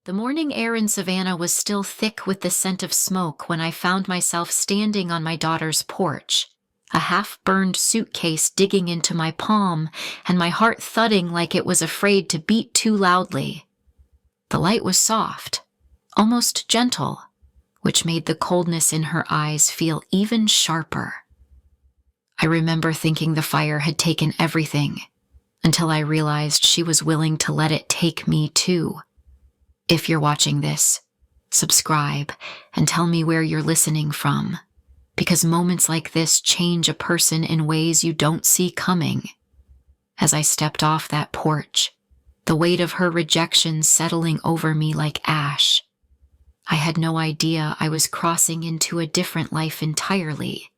The morning air in Savannah was still thick with the scent of smoke when I found myself standing on my daughter's porch, a half-burned suitcase digging into my palm and my heart thudding like it was afraid to beat too loudly. The light was soft, almost gentle, which made the coldness in her eyes feel even sharper. I remember thinking the fire had taken everything, until I realized she was willing to let it take me too. If you're watching this, subscribe and tell me where you're listening from, because moments like this change a person in ways you don't see coming. As I stepped off that porch, the weight of her rejection settling over me like ash, I had no idea I was crossing into a different life entirely.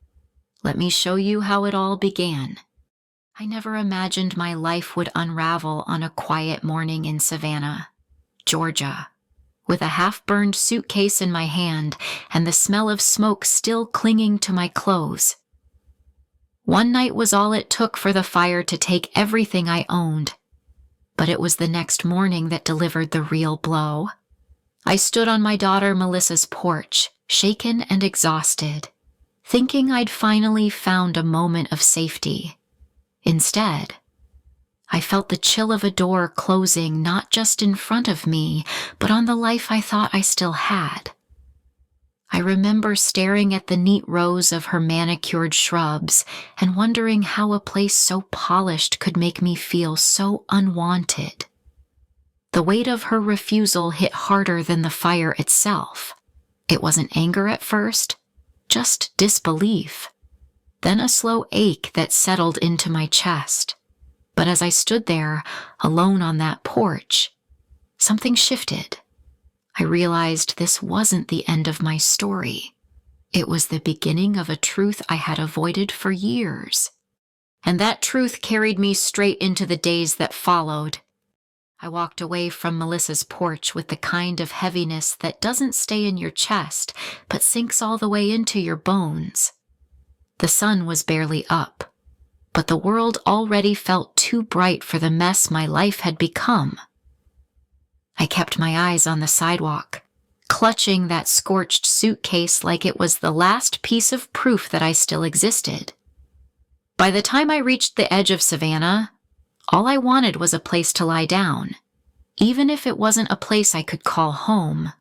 Let me show you how it all began. I never imagined my life would unravel on a quiet morning in Savannah, Georgia, with a half-burned suitcase in my hand and the smell of smoke still clinging to my clothes. One night was all it took for the fire to take everything I owned, but it was the next morning that delivered the real blow. I stood on my daughter Melissa's porch, shaken and exhausted, thinking I'd finally found a moment of safety. Instead, I felt the chill of a door closing not just in front of me, but on the life I thought I still had. I remember staring at the neat rows of her manicured shrubs and wondering how a place so polished could make me feel so unwanted. The weight of her refusal hit harder than the fire itself. It wasn't anger at first, just disbelief, then a slow ache that settled into my chest. But as I stood there, alone on that porch, something shifted. I realized this wasn't the end of my story. It was the beginning of a truth I had avoided for years. And that truth carried me straight into the days that followed. I walked away from Melissa's porch with the kind of heaviness that doesn't stay in your chest, but sinks all the way into your bones. The sun was barely up, but the world already felt too bright for the mess my life had become. I kept my eyes on the sidewalk, clutching that scorched suitcase like it was the last piece of proof that I still existed. By the time I reached the edge of Savannah, all I wanted was a place to lie down, even if it wasn't a place I could call home.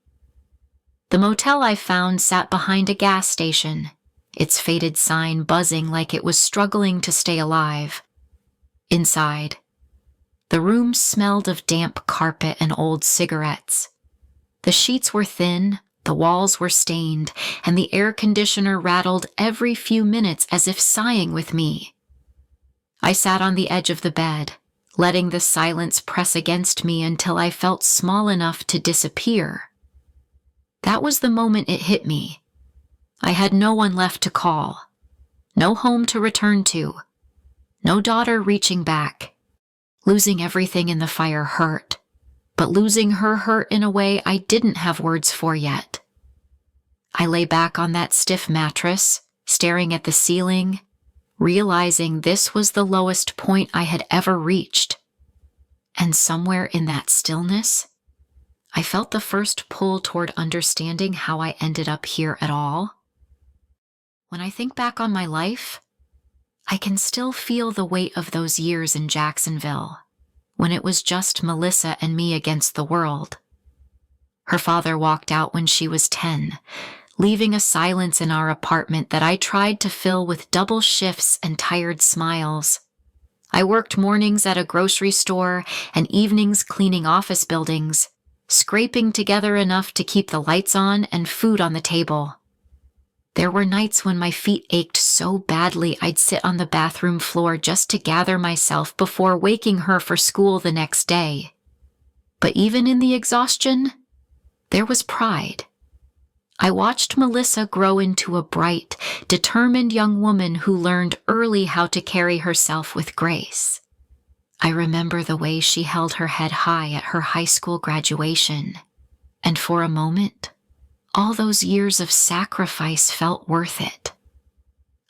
The motel I found sat behind a gas station, its faded sign buzzing like it was struggling to stay alive. Inside, the room smelled of damp carpet and old cigarettes. The sheets were thin, the walls were stained, and the air conditioner rattled every few minutes as if sighing with me. I sat on the edge of the bed, letting the silence press against me until I felt small enough to disappear. That was the moment it hit me. I had no one left to call, no home to return to, no daughter reaching back. Losing everything in the fire hurt, but losing her hurt in a way I didn't have words for yet. I lay back on that stiff mattress, staring at the ceiling, realizing this was the lowest point I had ever reached. And somewhere in that stillness, I felt the first pull toward understanding how I ended up here at all. When I think back on my life, I can still feel the weight of those years in Jacksonville, when it was just Melissa and me against the world. Her father walked out when she was 10, leaving a silence in our apartment that I tried to fill with double shifts and tired smiles. I worked mornings at a grocery store and evenings cleaning office buildings, scraping together enough to keep the lights on and food on the table. There were nights when my feet ached so badly I'd sit on the bathroom floor just to gather myself before waking her for school the next day. But even in the exhaustion, there was pride. I watched Melissa grow into a bright, determined young woman who learned early how to carry herself with grace. I remember the way she held her head high at her high school graduation, and for a moment, all those years of sacrifice felt worth it.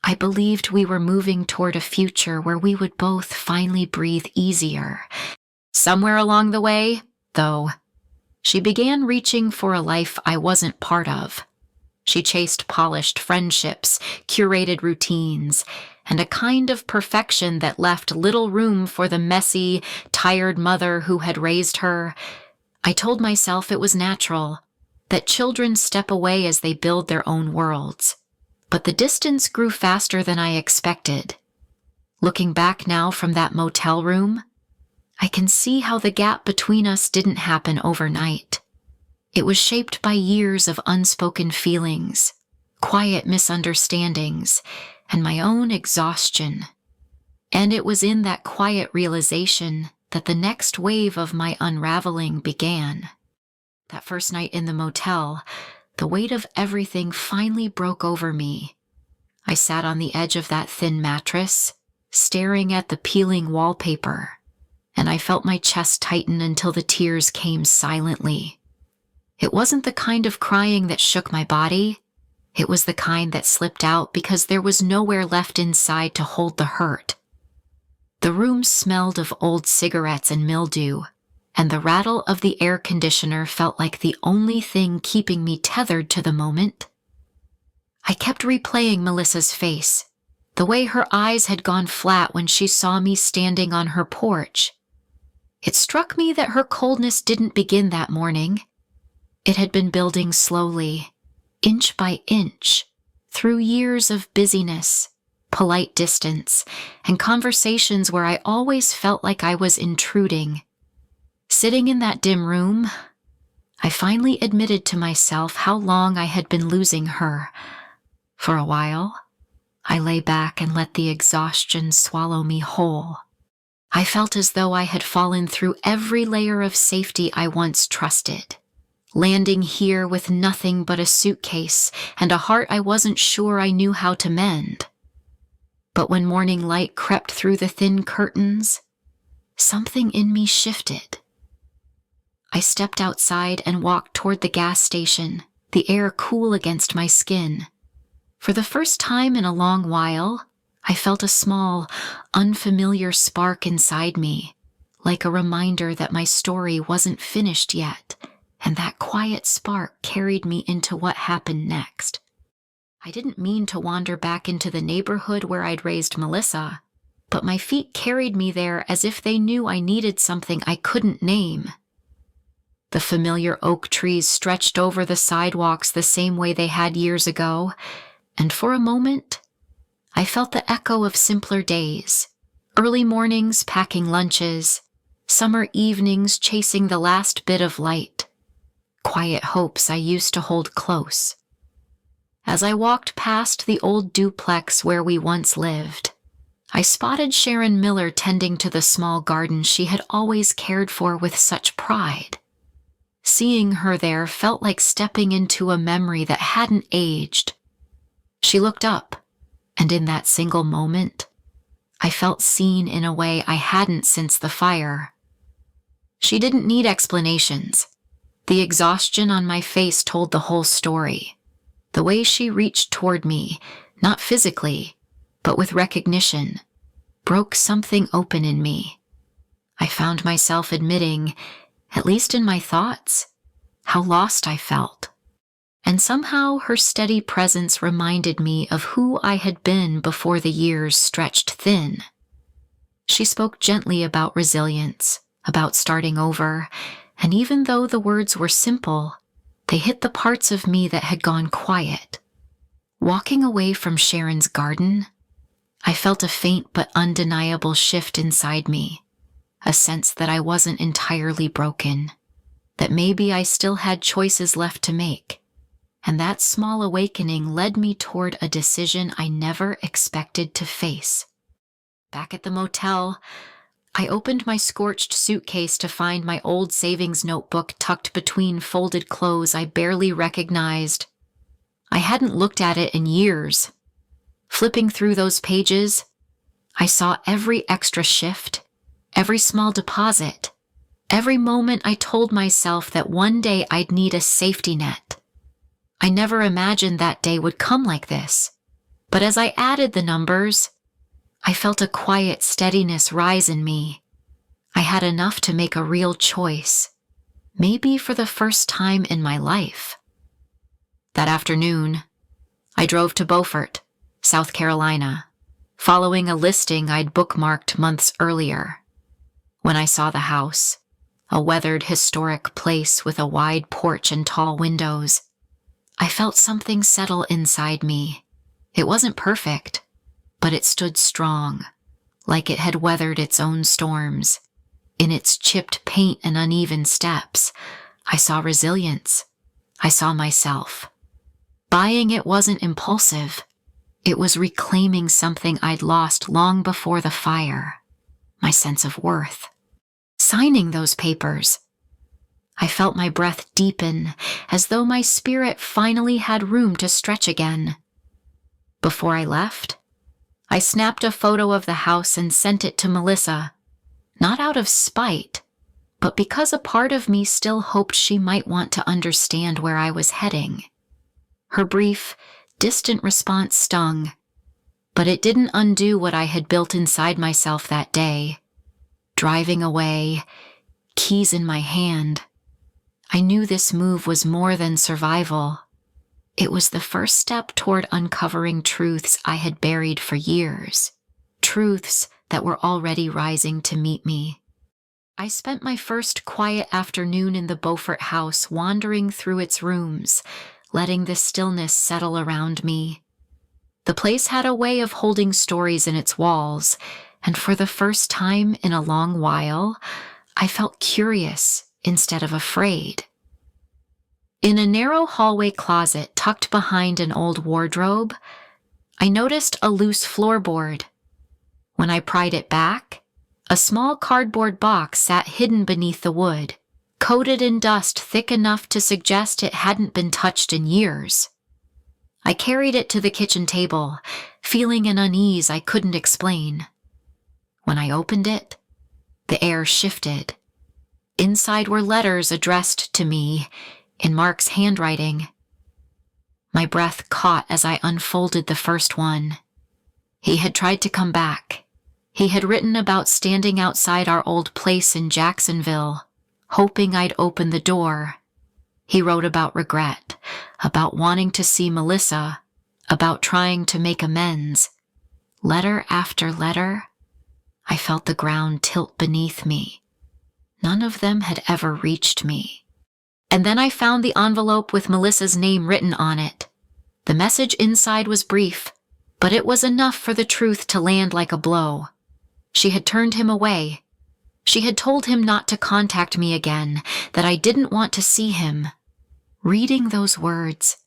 I believed we were moving toward a future where we would both finally breathe easier. Somewhere along the way, though, She began reaching for a life I wasn't part of. She chased polished friendships, curated routines, and a kind of perfection that left little room for the messy, tired mother who had raised her. I told myself it was natural, that children step away as they build their own worlds. But the distance grew faster than I expected. Looking back now from that motel room, I can see how the gap between us didn't happen overnight. It was shaped by years of unspoken feelings, quiet misunderstandings, and my own exhaustion. And it was in that quiet realization that the next wave of my unraveling began. That first night in the motel, the weight of everything finally broke over me. I sat on the edge of that thin mattress, staring at the peeling wallpaper, and I felt my chest tighten until the tears came silently. It wasn't the kind of crying that shook my body. It was the kind that slipped out because there was nowhere left inside to hold the hurt. The room smelled of old cigarettes and mildew, and the rattle of the air conditioner felt like the only thing keeping me tethered to the moment. I kept replaying Melissa's face, the way her eyes had gone flat when she saw me standing on her porch. It struck me that her coldness didn't begin that morning. It had been building slowly, inch by inch, through years of busyness, polite distance, and conversations where I always felt like I was intruding. Sitting in that dim room, I finally admitted to myself how long I had been losing her. For a while, I lay back and let the exhaustion swallow me whole. I felt as though I had fallen through every layer of safety I once trusted, landing here with nothing but a suitcase and a heart I wasn't sure I knew how to mend. But when morning light crept through the thin curtains, something in me shifted. I stepped outside and walked toward the gas station, the air cool against my skin. For the first time in a long while, I felt a small, unfamiliar spark inside me, like a reminder that my story wasn't finished yet, and that quiet spark carried me into what happened next. I didn't mean to wander back into the neighborhood where I'd raised Melissa, but my feet carried me there as if they knew I needed something I couldn't name. The familiar oak trees stretched over the sidewalks the same way they had years ago, and for a moment, I felt the echo of simpler days, early mornings packing lunches, summer evenings chasing the last bit of light, quiet hopes I used to hold close. As I walked past the old duplex where we once lived, I spotted Sharon Miller tending to the small garden she had always cared for with such pride. Seeing her there felt like stepping into a memory that hadn't aged. She looked up, and in that single moment, I felt seen in a way I hadn't since the fire. She didn't need explanations. The exhaustion on my face told the whole story. The way she reached toward me, not physically, but with recognition, broke something open in me. I found myself admitting, at least in my thoughts, how lost I felt. And somehow her steady presence reminded me of who I had been before the years stretched thin. She spoke gently about resilience, about starting over, and even though the words were simple, they hit the parts of me that had gone quiet. Walking away from Sharon's garden, I felt a faint but undeniable shift inside me, a sense that I wasn't entirely broken, that maybe I still had choices left to make. And that small awakening led me toward a decision I never expected to face. Back at the motel, I opened my scorched suitcase to find my old savings notebook tucked between folded clothes I barely recognized. I hadn't looked at it in years. Flipping through those pages, I saw every extra shift, every small deposit, every moment I told myself that one day I'd need a safety net. I never imagined that day would come like this, but as I added the numbers, I felt a quiet steadiness rise in me. I had enough to make a real choice. maybe for the first time in my life. That afternoon, I drove to Beaufort, South Carolina, following a listing I'd bookmarked months earlier. When I saw the house, a weathered historic place with a wide porch and tall windows, I felt something settle inside me. It wasn't perfect, but it stood strong, like it had weathered its own storms. In its chipped paint and uneven steps, I saw resilience. I saw myself. Buying it wasn't impulsive. It was reclaiming something I'd lost long before the fire, my sense of worth. Signing those papers, I felt my breath deepen, as though my spirit finally had room to stretch again. Before I left, I snapped a photo of the house and sent it to Melissa, not out of spite, but because a part of me still hoped she might want to understand where I was heading. Her brief, distant response stung, but it didn't undo what I had built inside myself that day. Driving away, keys in my hand, I knew this move was more than survival. It was the first step toward uncovering truths I had buried for years, truths that were already rising to meet me. I spent my first quiet afternoon in the Beaufort house, wandering through its rooms, letting the stillness settle around me. The place had a way of holding stories in its walls, and for the first time in a long while, I felt curious instead of afraid. In a narrow hallway closet tucked behind an old wardrobe, I noticed a loose floorboard. When I pried it back, a small cardboard box sat hidden beneath the wood, coated in dust thick enough to suggest it hadn't been touched in years. I carried it to the kitchen table, feeling an unease I couldn't explain. When I opened it, the air shifted. Inside were letters addressed to me in Mark's handwriting. My breath caught as I unfolded the first one. He had tried to come back. He had written about standing outside our old place in Jacksonville, hoping I'd open the door. He wrote about regret, about wanting to see Melissa, about trying to make amends. Letter after letter, I felt the ground tilt beneath me. None of them had ever reached me. And then I found the envelope with Melissa's name written on it. The message inside was brief, but it was enough for the truth to land like a blow. She had turned him away. She had told him not to contact me again, that I didn't want to see him. Reading those words,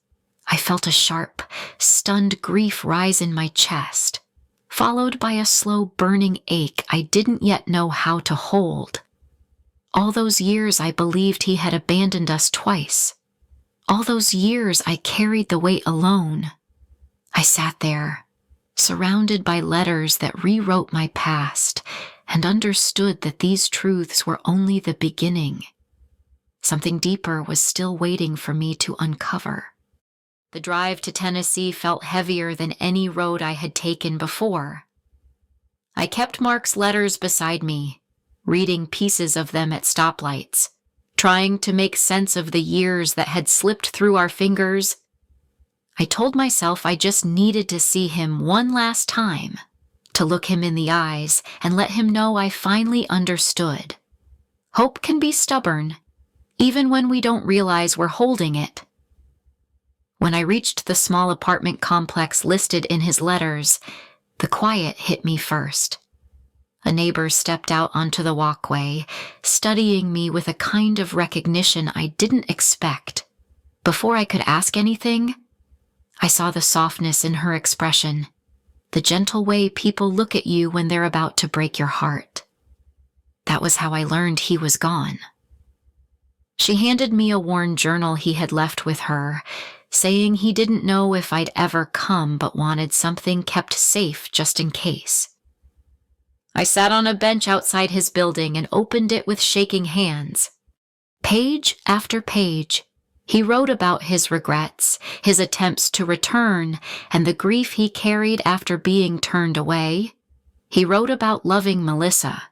I felt a sharp, stunned grief rise in my chest, followed by a slow burning ache I didn't yet know how to hold. All those years I believed he had abandoned us twice. All those years I carried the weight alone. I sat there, surrounded by letters that rewrote my past, and understood that these truths were only the beginning. Something deeper was still waiting for me to uncover. The drive to Tennessee felt heavier than any road I had taken before. I kept Mark's letters beside me, reading pieces of them at stoplights, trying to make sense of the years that had slipped through our fingers. I told myself I just needed to see him one last time, to look him in the eyes and let him know I finally understood. Hope can be stubborn, even when we don't realize we're holding it. When I reached the small apartment complex listed in his letters, the quiet hit me first. A neighbor stepped out onto the walkway, studying me with a kind of recognition I didn't expect. Before I could ask anything, I saw the softness in her expression, the gentle way people look at you when they're about to break your heart. That was how I learned he was gone. She handed me a worn journal he had left with her, saying he didn't know if I'd ever come but wanted something kept safe just in case. I sat on a bench outside his building and opened it with shaking hands. Page after page, he wrote about his regrets, his attempts to return, and the grief he carried after being turned away. He wrote about loving Melissa,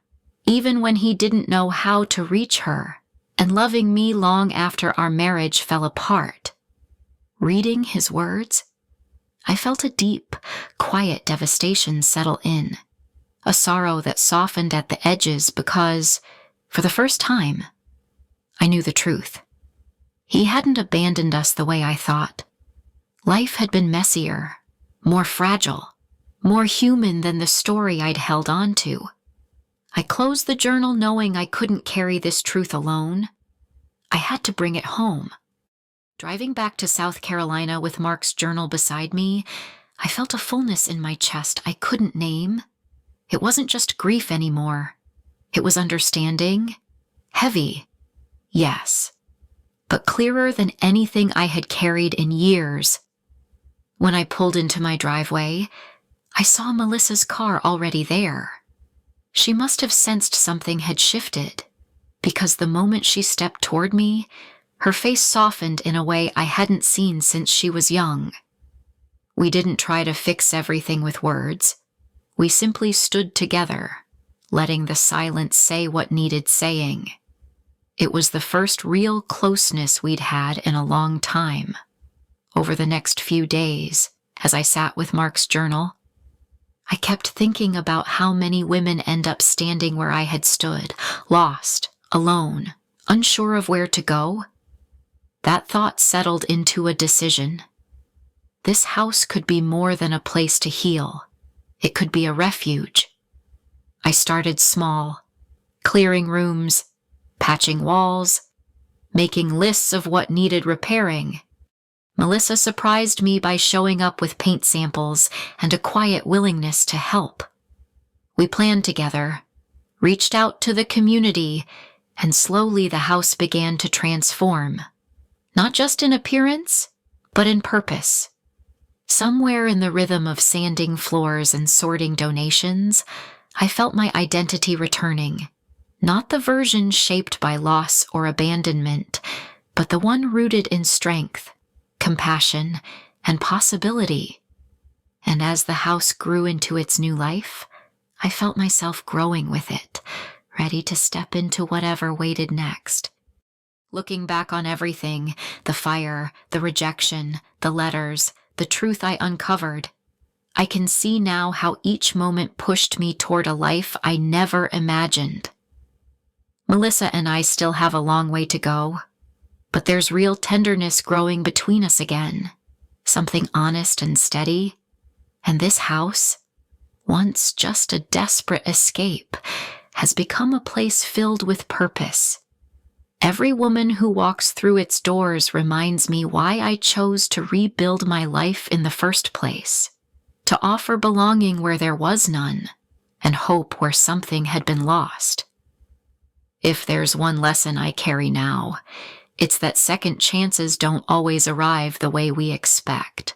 even when he didn't know how to reach her, and loving me long after our marriage fell apart. Reading his words, I felt a deep, quiet devastation settle in, a sorrow that softened at the edges because, for the first time, I knew the truth. He hadn't abandoned us the way I thought. Life had been messier, more fragile, more human than the story I'd held on to. I closed the journal knowing I couldn't carry this truth alone. I had to bring it home. Driving back to South Carolina with Mark's journal beside me, I felt a fullness in my chest I couldn't name. It wasn't just grief anymore. It was understanding. Heavy, yes, but clearer than anything I had carried in years. When I pulled into my driveway, I saw Melissa's car already there. She must have sensed something had shifted, because the moment she stepped toward me, her face softened in a way I hadn't seen since she was young. We didn't try to fix everything with words. We simply stood together, letting the silence say what needed saying. It was the first real closeness we'd had in a long time. Over the next few days, as I sat with Mark's journal, I kept thinking about how many women end up standing where I had stood, lost, alone, unsure of where to go. That thought settled into a decision. This house could be more than a place to heal. It could be a refuge. I started small, clearing rooms, patching walls, making lists of what needed repairing. Melissa surprised me by showing up with paint samples and a quiet willingness to help. We planned together, reached out to the community, and slowly the house began to transform. Not just in appearance, but in purpose. Somewhere in the rhythm of sanding floors and sorting donations, I felt my identity returning. Not the version shaped by loss or abandonment, but the one rooted in strength, compassion, and possibility. And as the house grew into its new life, I felt myself growing with it, ready to step into whatever waited next. Looking back on everything, the fire, the rejection, the letters, the truth I uncovered, I can see now how each moment pushed me toward a life I never imagined. Melissa and I still have a long way to go, but there's real tenderness growing between us again, something honest and steady. And this house, once just a desperate escape, has become a place filled with purpose. Every woman who walks through its doors reminds me why I chose to rebuild my life in the first place, to offer belonging where there was none, and hope where something had been lost. If there's one lesson I carry now, it's that second chances don't always arrive the way we expect.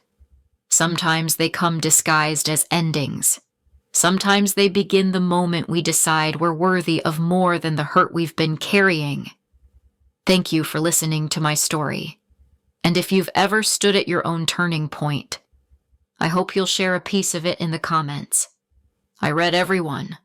Sometimes they come disguised as endings. Sometimes they begin the moment we decide we're worthy of more than the hurt we've been carrying. Thank you for listening to my story. And if you've ever stood at your own turning point, I hope you'll share a piece of it in the comments. I read every one,